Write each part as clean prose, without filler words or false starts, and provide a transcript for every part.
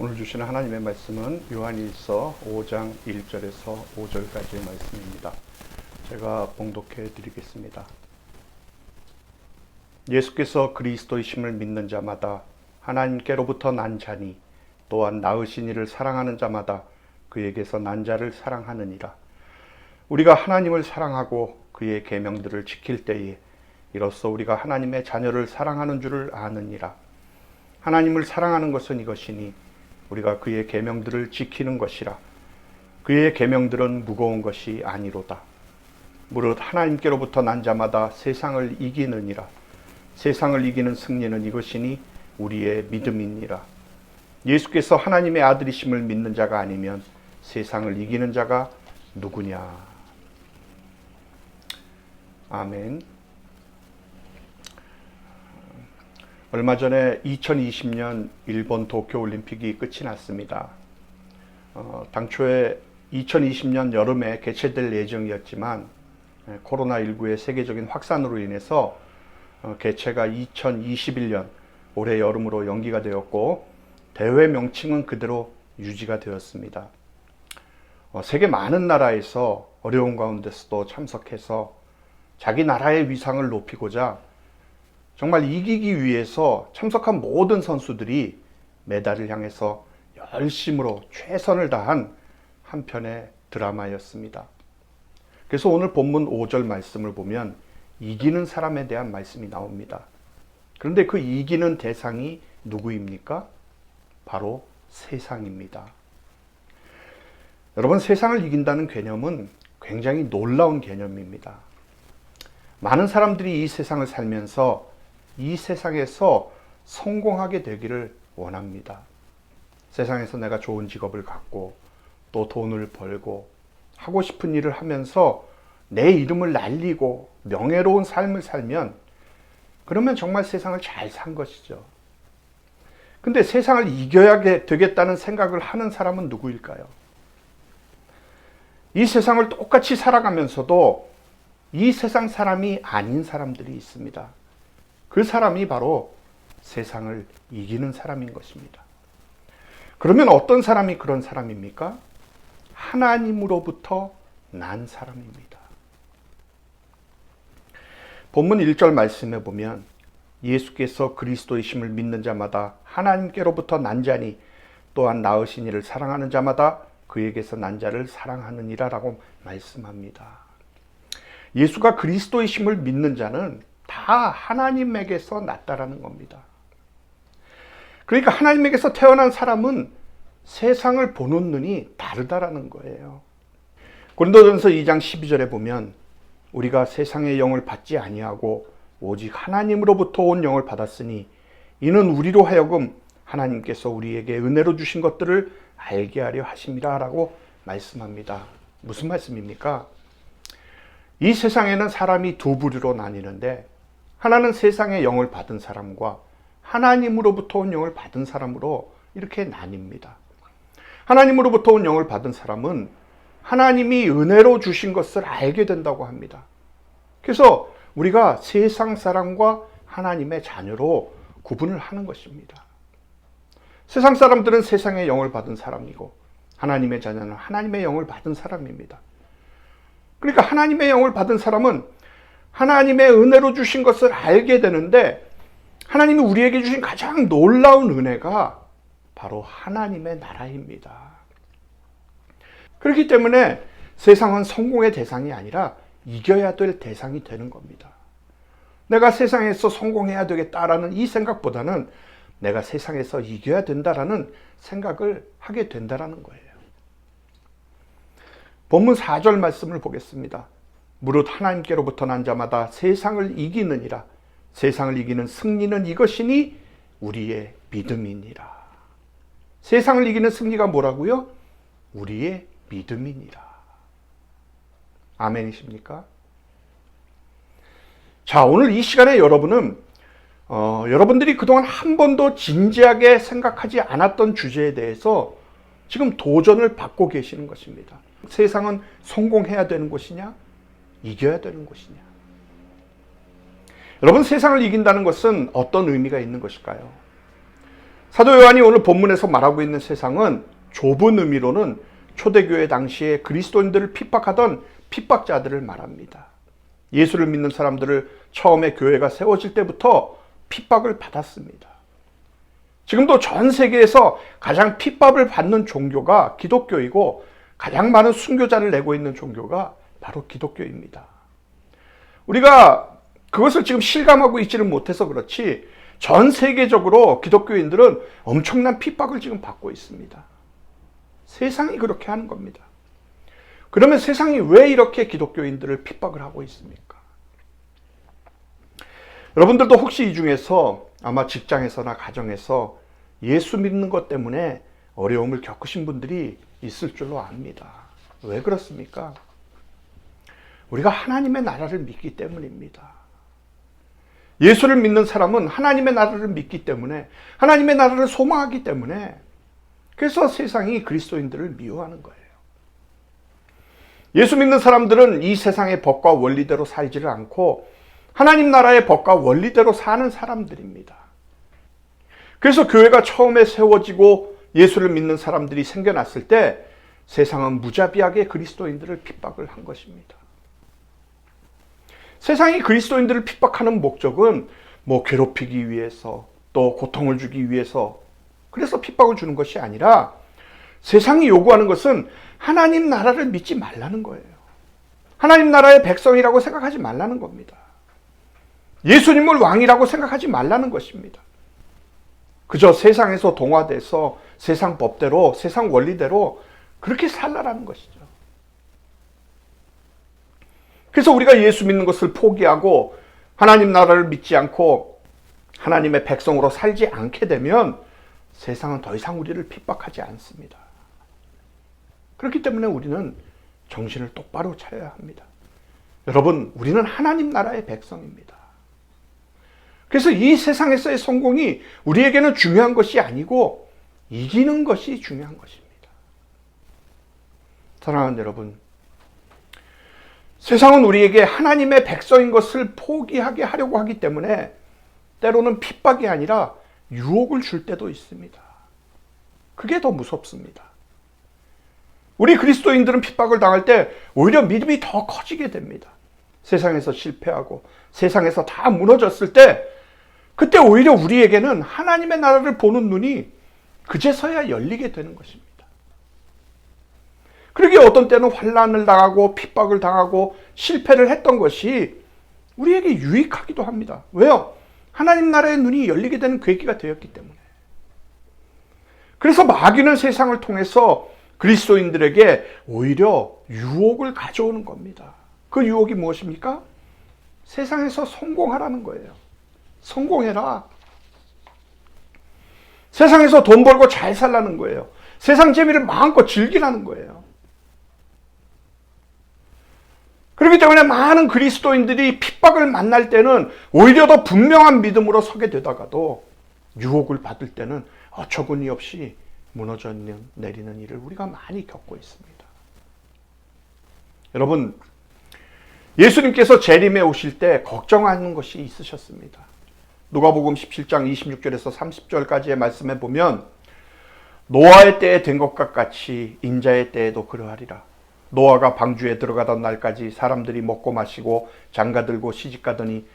오늘 주시는 하나님의 말씀은 요한일서 5장 1절에서 5절까지의 말씀입니다. 제가 봉독해 드리겠습니다. 예수께서 그리스도이심을 믿는 자마다 하나님께로부터 난 자니 또한 낳으신 이를 사랑하는 자마다 그에게서 난 자를 사랑하느니라. 우리가 하나님을 사랑하고 그의 계명들을 지킬 때에 이로써 우리가 하나님의 자녀를 사랑하는 줄을 아느니라. 하나님을 사랑하는 것은 이것이니 우리가 그의 계명들을 지키는 것이라. 그의 계명들은 무거운 것이 아니로다. 무릇 하나님께로부터 난 자마다 세상을 이기느니라. 세상을 이기는 승리는 이것이니 우리의 믿음이니라. 예수께서 하나님의 아들이심을 믿는 자가 아니면 세상을 이기는 자가 누구냐. 아멘. 얼마 전에 2020년 일본 도쿄올림픽이 끝이 났습니다. 당초에 2020년 여름에 개최될 예정이었지만 코로나19의 세계적인 확산으로 인해서 개최가 2021년 올해 여름으로 연기가 되었고 대회 명칭은 그대로 유지가 되었습니다. 세계 많은 나라에서 어려운 가운데서도 참석해서 자기 나라의 위상을 높이고자 정말 이기기 위해서 참석한 모든 선수들이 메달을 향해서 열심으로 최선을 다한 한 편의 드라마였습니다. 그래서 오늘 본문 5절 말씀을 보면 이기는 사람에 대한 말씀이 나옵니다. 그런데 그 이기는 대상이 누구입니까? 바로 세상입니다. 여러분, 세상을 이긴다는 개념은 굉장히 놀라운 개념입니다. 많은 사람들이 이 세상을 살면서 이 세상에서 성공하게 되기를 원합니다. 세상에서 내가 좋은 직업을 갖고 또 돈을 벌고 하고 싶은 일을 하면서 내 이름을 날리고 명예로운 삶을 살면 그러면 정말 세상을 잘 산 것이죠. 근데 세상을 이겨야 되겠다는 생각을 하는 사람은 누구일까요? 이 세상을 똑같이 살아가면서도 이 세상 사람이 아닌 사람들이 있습니다. 그 사람이 바로 세상을 이기는 사람인 것입니다. 그러면 어떤 사람이 그런 사람입니까? 하나님으로부터 난 사람입니다. 본문 1절 말씀에 보면 예수께서 그리스도이심을 믿는 자마다 하나님께로부터 난 자니 또한 낳으신 이를 사랑하는 자마다 그에게서 난 자를 사랑하느니라 라고 말씀합니다. 예수가 그리스도이심을 믿는 자는 다 하나님에게서 났다라는 겁니다. 그러니까 하나님에게서 태어난 사람은 세상을 보는 눈이 다르다라는 거예요. 고린도전서 2장 12절에 보면 우리가 세상의 영을 받지 아니하고 오직 하나님으로부터 온 영을 받았으니 이는 우리로 하여금 하나님께서 우리에게 은혜로 주신 것들을 알게 하려 하심이라 라고 말씀합니다. 무슨 말씀입니까? 이 세상에는 사람이 두 부류로 나뉘는데 하나는 세상의 영을 받은 사람과 하나님으로부터 온 영을 받은 사람으로 이렇게 나뉩니다. 하나님으로부터 온 영을 받은 사람은 하나님이 은혜로 주신 것을 알게 된다고 합니다. 그래서 우리가 세상 사람과 하나님의 자녀로 구분을 하는 것입니다. 세상 사람들은 세상의 영을 받은 사람이고 하나님의 자녀는 하나님의 영을 받은 사람입니다. 그러니까 하나님의 영을 받은 사람은 하나님의 은혜로 주신 것을 알게 되는데 하나님이 우리에게 주신 가장 놀라운 은혜가 바로 하나님의 나라입니다. 그렇기 때문에 세상은 성공의 대상이 아니라 이겨야 될 대상이 되는 겁니다. 내가 세상에서 성공해야 되겠다라는 이 생각보다는 내가 세상에서 이겨야 된다라는 생각을 하게 된다라는 거예요. 본문 4절 말씀을 보겠습니다. 무릇 하나님께로부터 난 자마다 세상을 이기느니라. 세상을 이기는 승리는 이것이니 우리의 믿음이니라. 세상을 이기는 승리가 뭐라고요? 우리의 믿음이니라. 아멘이십니까? 자, 오늘 이 시간에 여러분은 여러분들이 그동안 한 번도 진지하게 생각하지 않았던 주제에 대해서 지금 도전을 받고 계시는 것입니다. 세상은 성공해야 되는 것이냐? 이겨야 되는 것이냐? 여러분, 세상을 이긴다는 것은 어떤 의미가 있는 것일까요? 사도 요한이 오늘 본문에서 말하고 있는 세상은 좁은 의미로는 초대교회 당시에 그리스도인들을 핍박하던 핍박자들을 말합니다. 예수를 믿는 사람들을 처음에 교회가 세워질 때부터 핍박을 받았습니다. 지금도 전 세계에서 가장 핍박을 받는 종교가 기독교이고 가장 많은 순교자를 내고 있는 종교가 바로 기독교입니다. 우리가 그것을 지금 실감하고 있지는 못해서 그렇지 전 세계적으로 기독교인들은 엄청난 핍박을 지금 받고 있습니다. 세상이 그렇게 하는 겁니다. 그러면 세상이 왜 이렇게 기독교인들을 핍박을 하고 있습니까? 여러분들도 혹시 이 중에서 아마 직장에서나 가정에서 예수 믿는 것 때문에 어려움을 겪으신 분들이 있을 줄로 압니다. 왜 그렇습니까? 우리가 하나님의 나라를 믿기 때문입니다. 예수를 믿는 사람은 하나님의 나라를 믿기 때문에, 하나님의 나라를 소망하기 때문에, 그래서 세상이 그리스도인들을 미워하는 거예요. 예수 믿는 사람들은 이 세상의 법과 원리대로 살지를 않고 하나님 나라의 법과 원리대로 사는 사람들입니다. 그래서 교회가 처음에 세워지고 예수를 믿는 사람들이 생겨났을 때 세상은 무자비하게 그리스도인들을 핍박을 한 것입니다. 세상이 그리스도인들을 핍박하는 목적은 괴롭히기 위해서, 또 고통을 주기 위해서, 그래서 핍박을 주는 것이 아니라 세상이 요구하는 것은 하나님 나라를 믿지 말라는 거예요. 하나님 나라의 백성이라고 생각하지 말라는 겁니다. 예수님을 왕이라고 생각하지 말라는 것입니다. 그저 세상에서 동화돼서 세상 법대로, 세상 원리대로 그렇게 살라라는 것이죠. 그래서 우리가 예수 믿는 것을 포기하고 하나님 나라를 믿지 않고 하나님의 백성으로 살지 않게 되면 세상은 더 이상 우리를 핍박하지 않습니다. 그렇기 때문에 우리는 정신을 똑바로 차려야 합니다. 여러분, 우리는 하나님 나라의 백성입니다. 그래서 이 세상에서의 성공이 우리에게는 중요한 것이 아니고 이기는 것이 중요한 것입니다. 사랑하는 여러분, 세상은 우리에게 하나님의 백성인 것을 포기하게 하려고 하기 때문에 때로는 핍박이 아니라 유혹을 줄 때도 있습니다. 그게 더 무섭습니다. 우리 그리스도인들은 핍박을 당할 때 오히려 믿음이 더 커지게 됩니다. 세상에서 실패하고 세상에서 다 무너졌을 때 그때 오히려 우리에게는 하나님의 나라를 보는 눈이 그제서야 열리게 되는 것입니다. 그러게 어떤 때는 환난을 당하고 핍박을 당하고 실패를 했던 것이 우리에게 유익하기도 합니다. 왜요? 하나님 나라의 눈이 열리게 되는 계기가 되었기 때문에. 그래서 마귀는 세상을 통해서 그리스도인들에게 오히려 유혹을 가져오는 겁니다. 그 유혹이 무엇입니까? 세상에서 성공하라는 거예요. 성공해라. 세상에서 돈 벌고 잘 살라는 거예요. 세상 재미를 마음껏 즐기라는 거예요. 그렇기 때문에 많은 그리스도인들이 핍박을 만날 때는 오히려 더 분명한 믿음으로 서게 되다가도 유혹을 받을 때는 어처구니 없이 무너져 내리는 일을 우리가 많이 겪고 있습니다. 여러분, 예수님께서 재림에 오실 때 걱정하는 것이 있으셨습니다. 누가복음 17장 26절에서 30절까지의 말씀에 보면 노아의 때에 된 것과 같이 인자의 때에도 그러하리라. 노아가 방주에 들어가던 날까지 사람들이 먹고 마시고 장가들고 시집가더니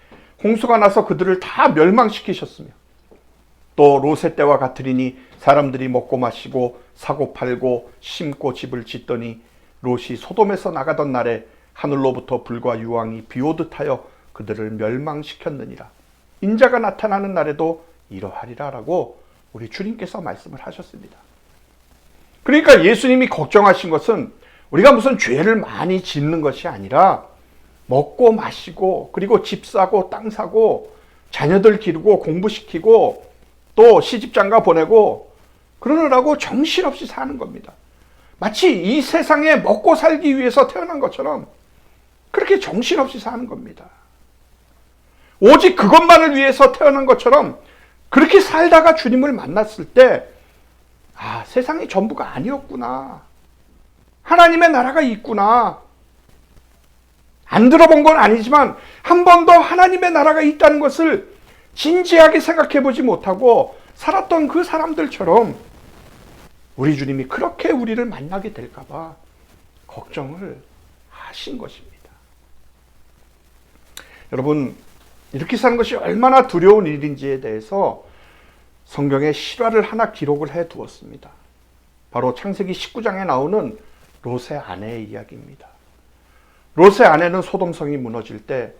홍수가 나서 그들을 다 멸망시키셨으며 또 롯의 때와 같으리니 사람들이 먹고 마시고 사고 팔고 심고 집을 짓더니 롯이 소돔에서 나가던 날에 하늘로부터 불과 유황이 비오듯 하여 그들을 멸망시켰느니라. 인자가 나타나는 날에도 이러하리라 라고 우리 주님께서 말씀을 하셨습니다. 그러니까 예수님이 걱정하신 것은 우리가 무슨 죄를 많이 짓는 것이 아니라 먹고 마시고 그리고 집 사고 땅 사고 자녀들 기르고 공부시키고 또 시집장가 보내고 그러느라고 정신없이 사는 겁니다. 마치 이 세상에 먹고 살기 위해서 태어난 것처럼 그렇게 정신없이 사는 겁니다. 오직 그것만을 위해서 태어난 것처럼 그렇게 살다가 주님을 만났을 때 세상이 전부가 아니었구나. 하나님의 나라가 있구나. 안 들어본 건 아니지만 한 번도 하나님의 나라가 있다는 것을 진지하게 생각해 보지 못하고 살았던 그 사람들처럼 우리 주님이 그렇게 우리를 만나게 될까봐 걱정을 하신 것입니다. 여러분, 이렇게 사는 것이 얼마나 두려운 일인지에 대해서 성경에 실화를 하나 기록을 해 두었습니다. 바로 창세기 19장에 나오는 롯의 아내의 이야기입니다. 롯의 아내는 소돔성이 무너질 때,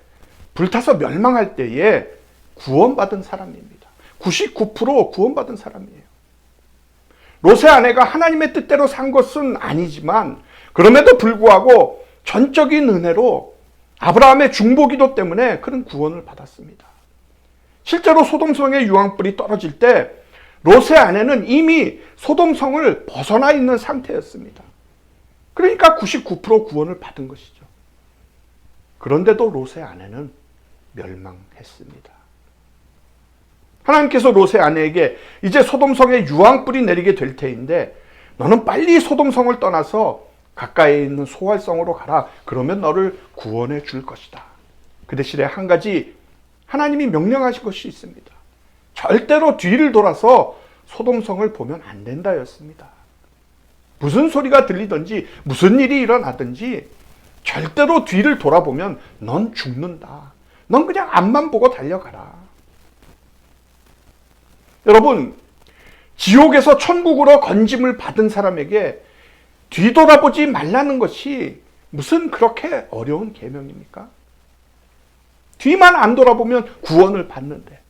불타서 멸망할 때에 구원받은 사람입니다. 99% 구원받은 사람이에요. 롯의 아내가 하나님의 뜻대로 산 것은 아니지만 그럼에도 불구하고 전적인 은혜로 아브라함의 중보기도 때문에 그런 구원을 받았습니다. 실제로 소돔성의 유황불이 떨어질 때 롯의 아내는 이미 소돔성을 벗어나 있는 상태였습니다. 그러니까 99% 구원을 받은 것이죠. 그런데도 롯의 아내는 멸망했습니다. 하나님께서 롯의 아내에게 이제 소돔성에 유황불이 내리게 될 테인데 너는 빨리 소돔성을 떠나서 가까이에 있는 소활성으로 가라. 그러면 너를 구원해 줄 것이다. 그 대신에 한 가지 하나님이 명령하신 것이 있습니다. 절대로 뒤를 돌아서 소돔성을 보면 안 된다였습니다. 무슨 소리가 들리든지 무슨 일이 일어나든지 절대로 뒤를 돌아보면 넌 죽는다. 넌 그냥 앞만 보고 달려가라. 여러분, 지옥에서 천국으로 건짐을 받은 사람에게 뒤돌아보지 말라는 것이 무슨 그렇게 어려운 계명입니까? 뒤만 안 돌아보면 구원을 받는데.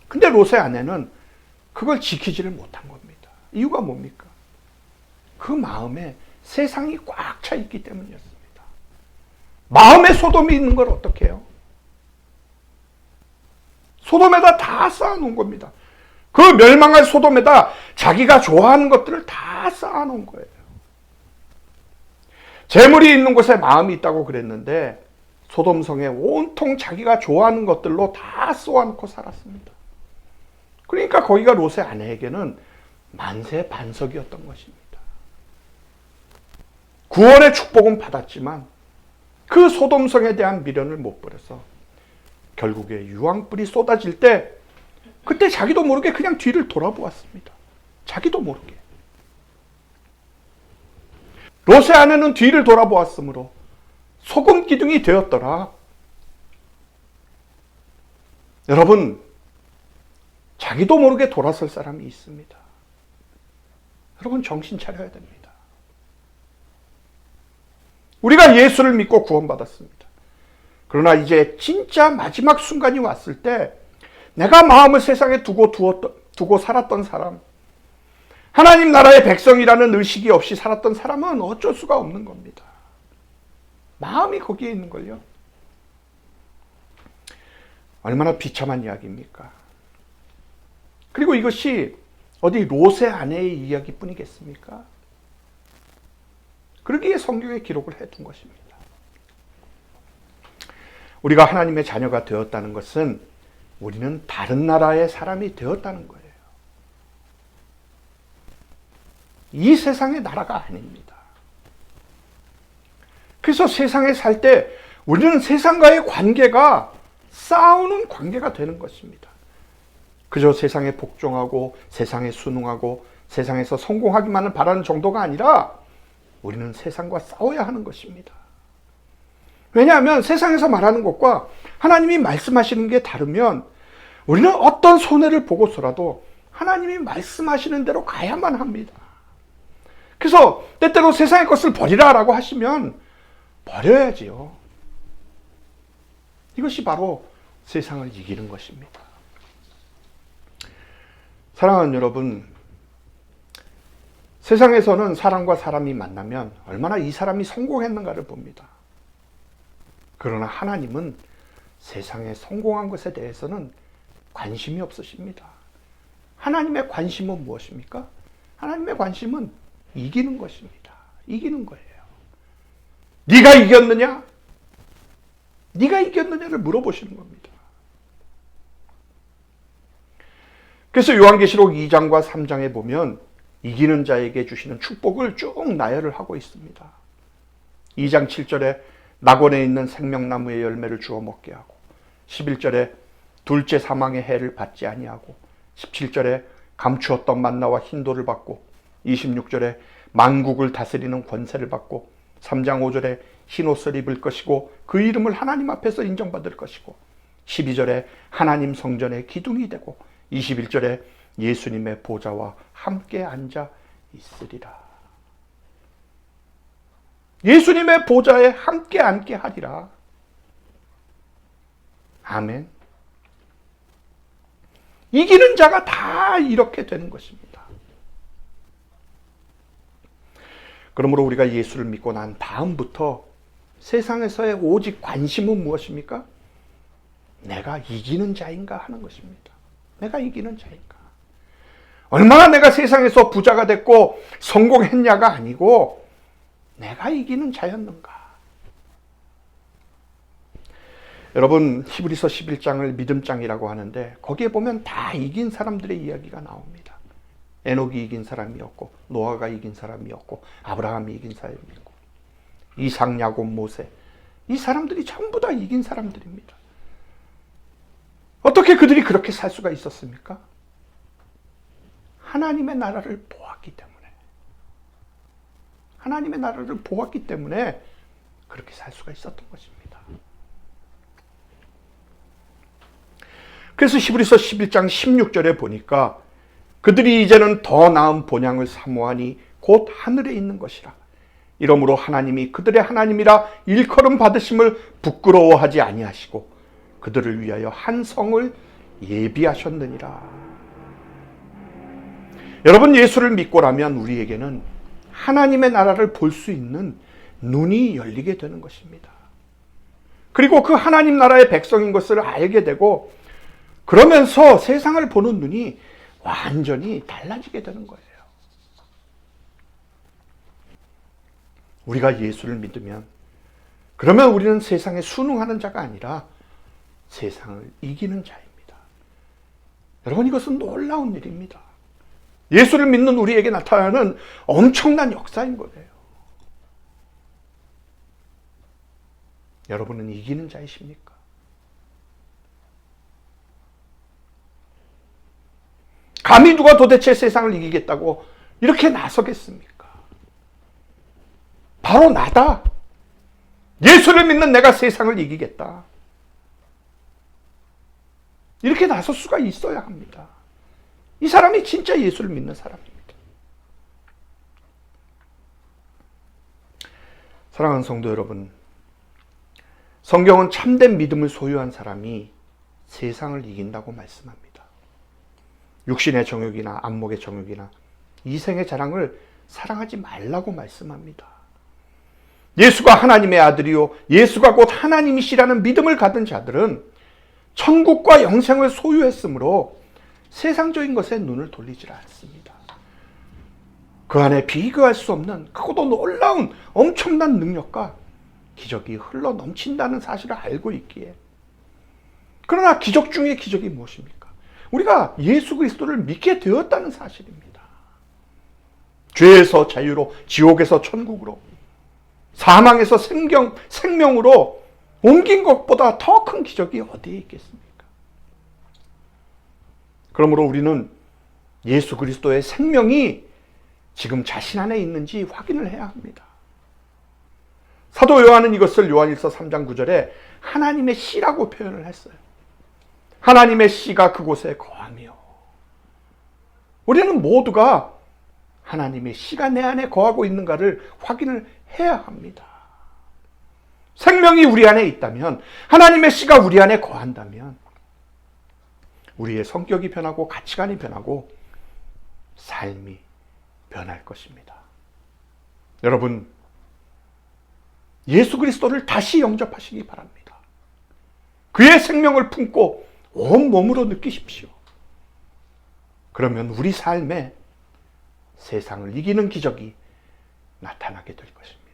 근데 롯의 아내는 그걸 지키지를 못한 겁니다. 이유가 뭡니까? 그 마음에 세상이 꽉 차 있기 때문이었습니다. 마음에 소돔이 있는 걸 어떻게 해요? 소돔에다 다 쌓아놓은 겁니다. 그 멸망할 소돔에다 자기가 좋아하는 것들을 다 쌓아놓은 거예요. 재물이 있는 곳에 마음이 있다고 그랬는데 소돔성에 온통 자기가 좋아하는 것들로 다 쏘아놓고 살았습니다. 그러니까 거기가 롯의 아내에게는 만세반석이었던 것입니다. 구원의 축복은 받았지만 그 소돔성에 대한 미련을 못 버려서 결국에 유황불이 쏟아질 때 그때 자기도 모르게 그냥 뒤를 돌아보았습니다. 자기도 모르게. 롯의 아내는 뒤를 돌아보았으므로 소금 기둥이 되었더라. 여러분, 자기도 모르게 돌아설 사람이 있습니다. 여러분, 정신 차려야 됩니다. 우리가 예수를 믿고 구원받았습니다. 그러나 이제 진짜 마지막 순간이 왔을 때 내가 마음을 세상에 두고 살았던 사람, 하나님 나라의 백성이라는 의식이 없이 살았던 사람은 어쩔 수가 없는 겁니다. 마음이 거기에 있는 걸요. 얼마나 비참한 이야기입니까? 그리고 이것이 어디 롯의 아내의 이야기뿐이겠습니까? 그러기에 성경에 기록을 해둔 것입니다. 우리가 하나님의 자녀가 되었다는 것은 우리는 다른 나라의 사람이 되었다는 거예요. 이 세상의 나라가 아닙니다. 그래서 세상에 살 때 우리는 세상과의 관계가 싸우는 관계가 되는 것입니다. 그저 세상에 복종하고 세상에 순응하고 세상에서 성공하기만을 바라는 정도가 아니라 우리는 세상과 싸워야 하는 것입니다. 왜냐하면 세상에서 말하는 것과 하나님이 말씀하시는 게 다르면 우리는 어떤 손해를 보고서라도 하나님이 말씀하시는 대로 가야만 합니다. 그래서 때때로 세상의 것을 버리라라고 하시면 버려야지요. 이것이 바로 세상을 이기는 것입니다. 사랑하는 여러분, 세상에서는 사람과 사람이 만나면 얼마나 이 사람이 성공했는가를 봅니다. 그러나 하나님은 세상에 성공한 것에 대해서는 관심이 없으십니다. 하나님의 관심은 무엇입니까? 하나님의 관심은 이기는 것입니다. 이기는 거예요. 네가 이겼느냐? 네가 이겼느냐를 물어보시는 겁니다. 그래서 요한계시록 2장과 3장에 보면 이기는 자에게 주시는 축복을 쭉 나열을 하고 있습니다. 2장 7절에 낙원에 있는 생명나무의 열매를 주워 먹게 하고 11절에 둘째 사망의 해를 받지 아니하고 17절에 감추었던 만나와 흰돌을 받고 26절에 만국을 다스리는 권세를 받고 3장 5절에 흰옷을 입을 것이고 그 이름을 하나님 앞에서 인정받을 것이고 12절에 하나님 성전의 기둥이 되고 21절에 예수님의 보좌와 함께 앉아 있으리라. 예수님의 보좌에 함께 앉게 하리라. 아멘. 이기는 자가 다 이렇게 되는 것입니다. 그러므로 우리가 예수를 믿고 난 다음부터 세상에서의 오직 관심은 무엇입니까? 내가 이기는 자인가 하는 것입니다. 내가 이기는 자인가. 얼마나 내가 세상에서 부자가 됐고 성공했냐가 아니고 내가 이기는 자였는가. 여러분, 히브리서 11장을 믿음장이라고 하는데 거기에 보면 다 이긴 사람들의 이야기가 나옵니다. 에녹이 이긴 사람이었고 노아가 이긴 사람이었고 아브라함이 이긴 사람이었고 이삭, 야곱, 모세, 이 사람들이 전부 다 이긴 사람들입니다. 어떻게 그들이 그렇게 살 수가 있었습니까? 하나님의 나라를 보았기 때문에. 하나님의 나라를 보았기 때문에 그렇게 살 수가 있었던 것입니다. 그래서 히브리서 11장 16절에 보니까 그들이 이제는 더 나은 본향을 사모하니 곧 하늘에 있는 것이라. 이러므로 하나님이 그들의 하나님이라 일컬음 받으심을 부끄러워하지 아니하시고 그들을 위하여 한 성을 예비하셨느니라. 여러분, 예수를 믿고라면 우리에게는 하나님의 나라를 볼 수 있는 눈이 열리게 되는 것입니다. 그리고 그 하나님 나라의 백성인 것을 알게 되고 그러면서 세상을 보는 눈이 완전히 달라지게 되는 거예요. 우리가 예수를 믿으면 그러면 우리는 세상에 순응하는 자가 아니라 세상을 이기는 자입니다. 여러분, 이것은 놀라운 일입니다. 예수를 믿는 우리에게 나타나는 엄청난 역사인 거예요. 여러분은 이기는 자이십니까? 감히 누가 도대체 세상을 이기겠다고 이렇게 나서겠습니까? 바로 나다. 예수를 믿는 내가 세상을 이기겠다. 이렇게 나설 수가 있어야 합니다. 이 사람이 진짜 예수를 믿는 사람입니다. 사랑하는 성도 여러분, 성경은 참된 믿음을 소유한 사람이 세상을 이긴다고 말씀합니다. 육신의 정욕이나 안목의 정욕이나 이생의 자랑을 사랑하지 말라고 말씀합니다. 예수가 하나님의 아들이요 예수가 곧 하나님이시라는 믿음을 가진 자들은 천국과 영생을 소유했으므로 세상적인 것에 눈을 돌리지 않습니다. 그 안에 비교할 수 없는 크고도 놀라운 엄청난 능력과 기적이 흘러 넘친다는 사실을 알고 있기에. 그러나 기적 중에 기적이 무엇입니까? 우리가 예수 그리스도를 믿게 되었다는 사실입니다. 죄에서 자유로, 지옥에서 천국으로, 사망에서 생명으로 옮긴 것보다 더 큰 기적이 어디에 있겠습니까? 그러므로 우리는 예수 그리스도의 생명이 지금 자신 안에 있는지 확인을 해야 합니다. 사도 요한은 이것을 요한일서 3장 9절에 하나님의 씨라고 표현을 했어요. 하나님의 씨가 그곳에 거하며. 우리는 모두가 하나님의 씨가 내 안에 거하고 있는가를 확인을 해야 합니다. 생명이 우리 안에 있다면, 하나님의 씨가 우리 안에 거한다면 우리의 성격이 변하고 가치관이 변하고 삶이 변할 것입니다. 여러분, 예수 그리스도를 다시 영접하시기 바랍니다. 그의 생명을 품고 온 몸으로 느끼십시오. 그러면 우리 삶에 세상을 이기는 기적이 나타나게 될 것입니다.